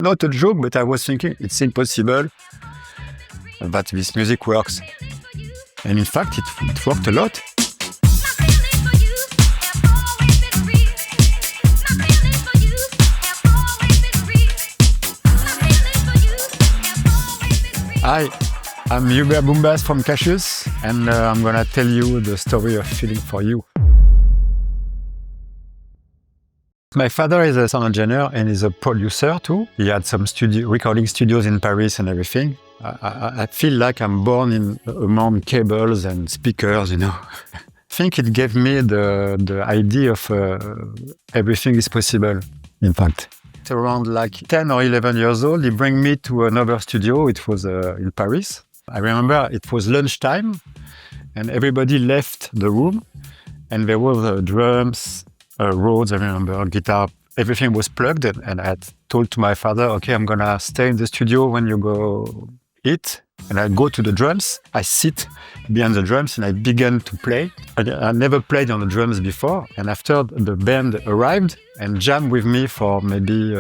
Not a joke, but I was thinking it's impossible that this music works. And in fact, it worked a lot. Hi, I'm Hubert Boombas from Cassius, and I'm gonna tell you the story of Feeling for You. My father is a sound engineer and is a producer too. He had some recording studios in Paris and everything. I feel like I'm born among cables and speakers, I think it gave me the idea of everything is possible, in fact. Around like 10 or 11 years old, he brought me to another studio. It was in Paris. I remember it was lunchtime and everybody left the room and there were drums, Rhodes, I remember, guitar, everything was plugged, and I had told to my father, okay, I'm gonna stay in the studio when you go eat, and I go to the drums, I sit behind the drums and I began to play. I never played on the drums before, and after the band arrived and jammed with me for maybe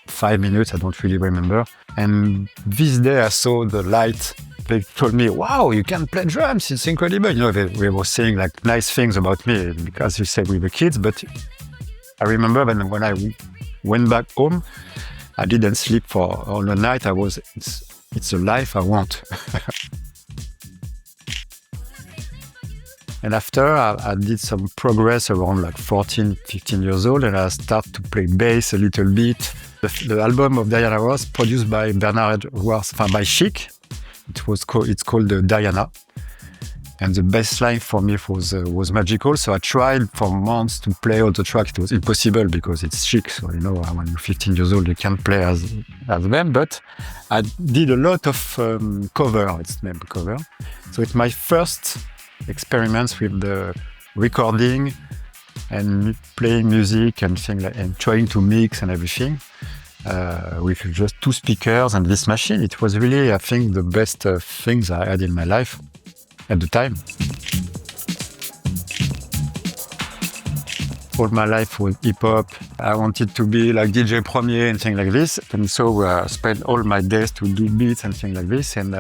5 minutes, I don't really remember, and this day I saw the light. They told me, wow, you can play drums, it's incredible. They were saying like nice things about me because you said we were kids, but I remember when I went back home, I didn't sleep for all the night. It's a life I want. And after I did some progress around like 14, 15 years old, and I started to play bass a little bit. The album of Diana Ross, produced by Bernard Ross, by Chic. It's called Diana, and the bass line for me was magical. So I tried for months to play all the tracks. It was impossible because it's Chic. So when you're 15 years old, you can't play as them. But I did a lot of cover. It's named cover. So it's my first experiments with the recording and playing music and things and trying to mix and everything. With just 2 speakers and this machine. It was really, I think, the best things I had in my life at the time. All my life was hip-hop. I wanted to be like DJ Premier and things like this. And so I spent all my days to do beats and things like this. And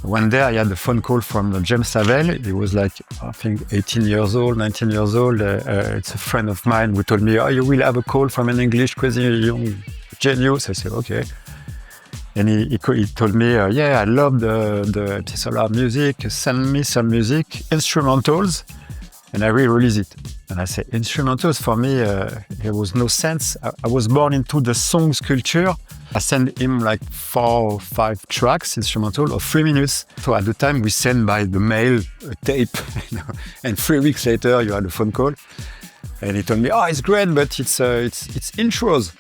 one day I had a phone call from James Savelle. He was like, I think 18 years old, 19 years old. It's a friend of mine who told me, oh, you will have a call from an English crazy young genius. I said, okay. And he told me, yeah, I love the Solar music. Send me some music, instrumentals, and I re-release it. And I said, instrumentals, for me, there was no sense. I was born into the songs culture. I sent him like 4 or 5 tracks, instrumental, of 3 minutes. So at the time, we sent by the mail a tape, and 3 weeks later, you had a phone call. And he told me, oh, it's great, but it's intros.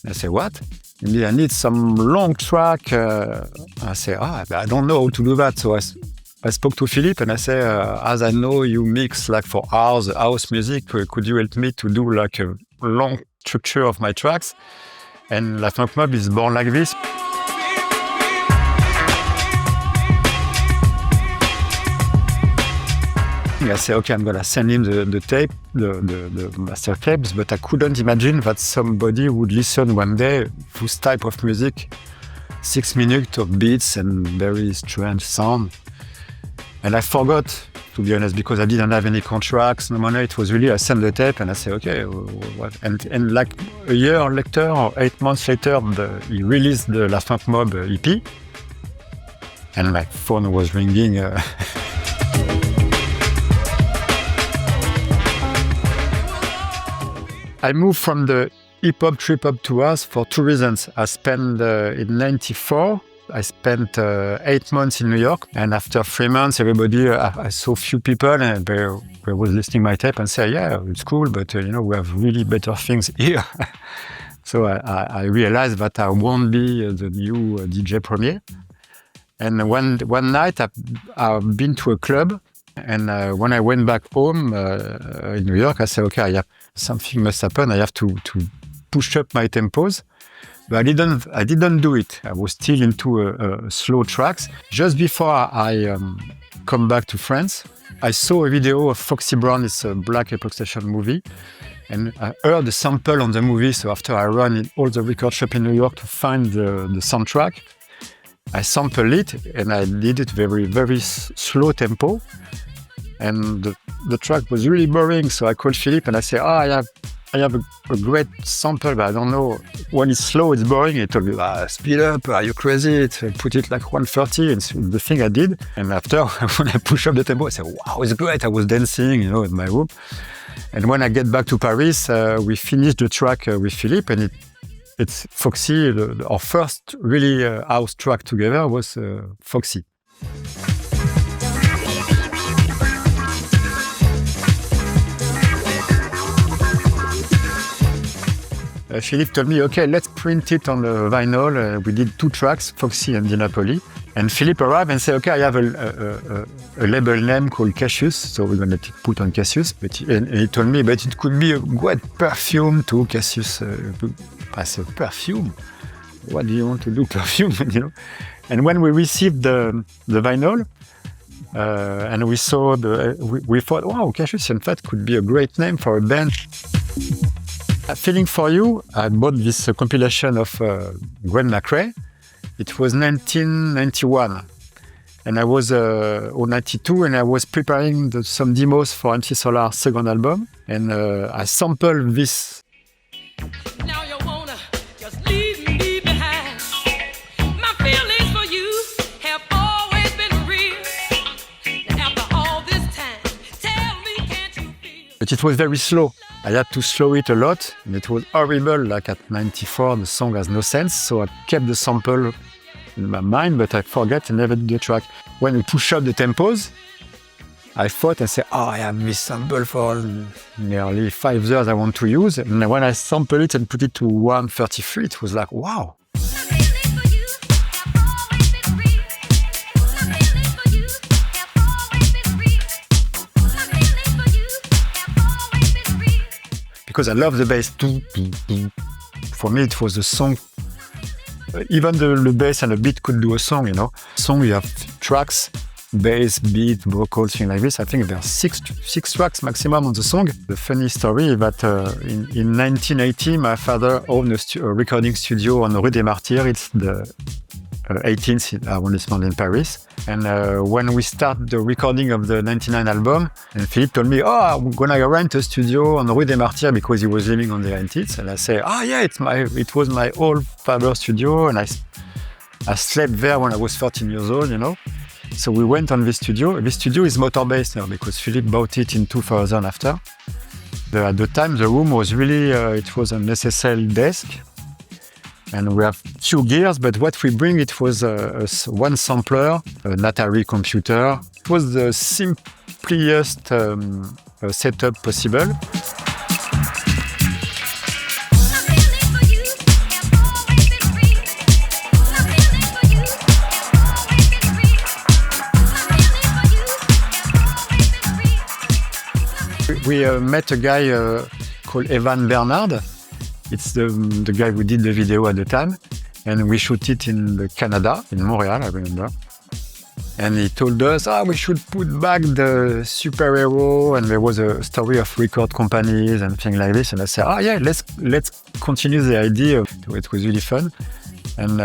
I say, what? Maybe I need some long track. I say, I don't know how to do that. So I spoke to Philippe and I say, as I know you mix like for house music, could you help me to do like a long structure of my tracks? And La Funk Mob is born like this. I say, okay, I'm gonna send him the tape, the master tapes, but I couldn't imagine that somebody would listen one day to this type of music, 6 minutes of beats and very strange sound. And I forgot, to be honest, because I didn't have any contracts, no money. It was really, I sent the tape and I say, okay, what? And like a year later or 8 months later, he released the La Funk Mob EP, and my phone was ringing. I moved from the hip-hop, trip-hop to house for 2 reasons. I spent, in 94, I spent 8 months in New York. And after 3 months, everybody, I saw few people and they was listening my tape and say, yeah, it's cool, but we have really better things here. So I realized that I won't be the new DJ Premier. And one night I've been to a club. And when I went back home in New York, I said, okay, something must happen. I have to push up my tempos. But I didn't do it. I was still into slow tracks. Just before I come back to France, I saw a video of Foxy Brown. It's a black exploitation movie. And I heard the sample on the movie, so after I ran in all the record shop in New York to find the soundtrack, I sampled it and I did it very, very slow tempo. And the track was really boring, so I called Philippe and I said, I have a great sample, but I don't know. When it's slow, it's boring. He told me, speed up, are you crazy? Put it like 130, and so the thing I did. And after, when I push up the tempo, I said, wow, it's great. I was dancing, in my room. And when I get back to Paris, we finished the track with Philippe, and it's Foxy. Our first really house track together was Foxy. Philippe told me, okay, let's print it on the vinyl. We did 2 tracks, Foxy and Di Napoli. And Philippe arrived and said, okay, I have a label name called Cassius, so we're going to put on Cassius. And he told me, but it could be a great perfume too, Cassius. I said, perfume? What do you want to do, perfume? And when we received the vinyl, and we saw we thought, wow, Cassius, in fact, could be a great name for a band. Feeling for You, I bought this compilation of Gwen McRae. It was 1991, and I was or 92, and I was preparing some demos for MC Solar's second album, and I sampled this. Now you wanna just leave me behind. My feelings for you have always been real. After all this time, tell me, can't you feel? But it was very slow. I had to slow it a lot, and it was horrible. Like at 94, the song has no sense, so I kept the sample in my mind, but I forgot and never did the track. When we push up the tempos, I thought, I said, I have this sample for nearly 5 years I want to use. And when I sampled it and put it to 133, it was like, wow. Because I love the bass. For me, it was a song. Even the bass and the beat could do a song, Song, you have tracks, bass, beat, vocals, things like this. I think there are six tracks maximum on the song. The funny story is that in 1980, my father owned a recording studio on Rue des Martyrs. It's the 18th arrondissement in Paris. And when we start the recording of the 99 album, and Philippe told me, I'm gonna rent a studio on Rue des Martyrs because he was living on the 18th. And I say, yeah, it was my old father's studio, and I slept there when I was 13 years old, So we went on this studio. This studio is motor-based now because Philippe bought it in 2000 after. At the time, the room was really, it was an SSL desk. And we have 2 gears, but what we bring, it was one sampler, an Atari computer. It was the simplest setup possible. We met a guy called Evan Bernard. It's the guy who did the video at the time. And we shot it in Canada, in Montreal, I remember. And he told us, we should put back the superhero. And there was a story of record companies and things like this. And I said, yeah, let's continue the idea. It was really fun. And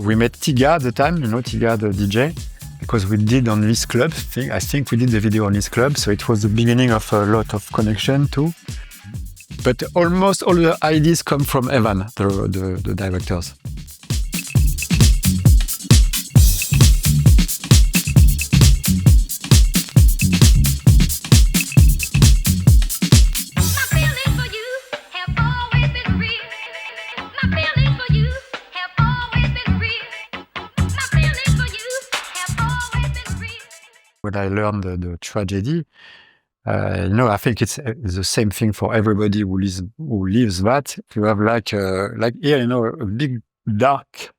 we met Tiga at the time, Tiga, the DJ, because we did on this club thing. I think we did the video on this club. So it was the beginning of a lot of connection too. But almost all the ideas come from Evan, the directors. When I learned the tragedy, I think it's the same thing for everybody who lives that. You have like here, a big dark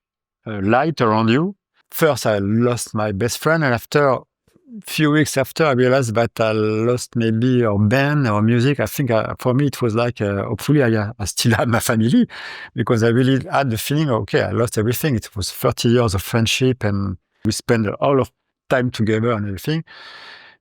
light around you. First, I lost my best friend, and after a few weeks after, I realized that I lost maybe our band or music. I think for me, it was like, hopefully I still have my family, because I really had the feeling, okay, I lost everything. It was 30 years of friendship, and we spent all of time together and everything.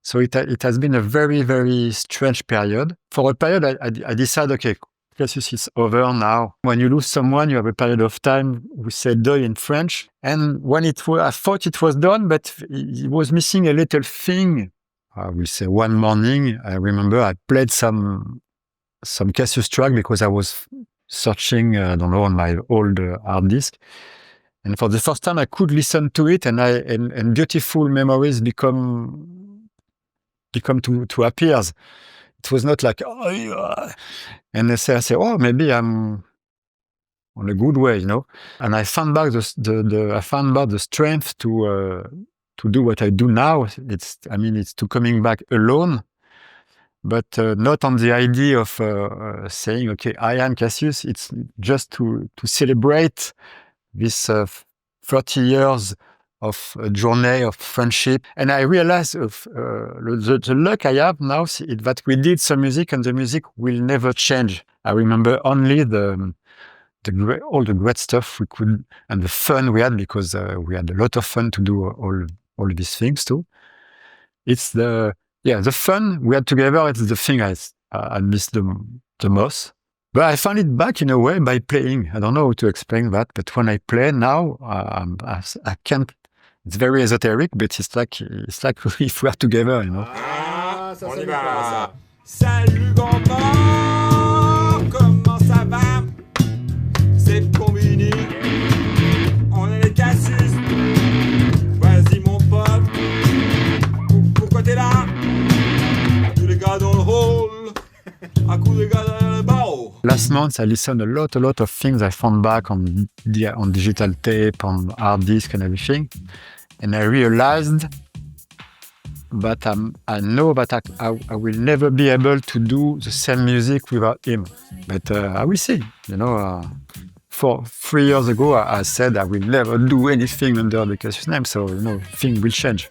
So it has been a very, very strange period. For a period, I decided, okay, Cassius is over now. When you lose someone, you have a period of time, we say deuil in French. And when I thought it was done, but it was missing a little thing. I will say one morning, I remember I played some Cassius track because I was searching, I don't know, on my old hard disk. And for the first time, I could listen to it, and beautiful memories become to appears. It was not like, oh, yeah. And I say, oh, maybe I'm on a good way, And I found back the strength to do what I do now. It's to coming back alone, but not on the idea of saying, okay, I am Cassius. It's just to celebrate this 30 years of a journey of friendship. And I realized the luck I have now is that we did some music, and the music will never change. I remember only all the great stuff we could, and the fun we had, because we had a lot of fun to do all these things too. It's the fun we had together. It's the thing I miss the most. But I found it back in a way by playing. I don't know how to explain that, but when I play now, I can't. It's very esoteric, but it's like if we are together, Ah, ça, on y va. Salut Gondor, comment ça va? C'est Dominique, on est les Cassius. Vas-y mon pote, pourquoi t'es là? Tous les gars dans le hall, à coup de gars dans le barreau. Last month, I listened a lot of things I found back on digital tape, on hard disk and everything. And I realized that I know that I will never be able to do the same music without him. But I will see. 3 years ago, I said I will never do anything under the Cassius name. So, things will change.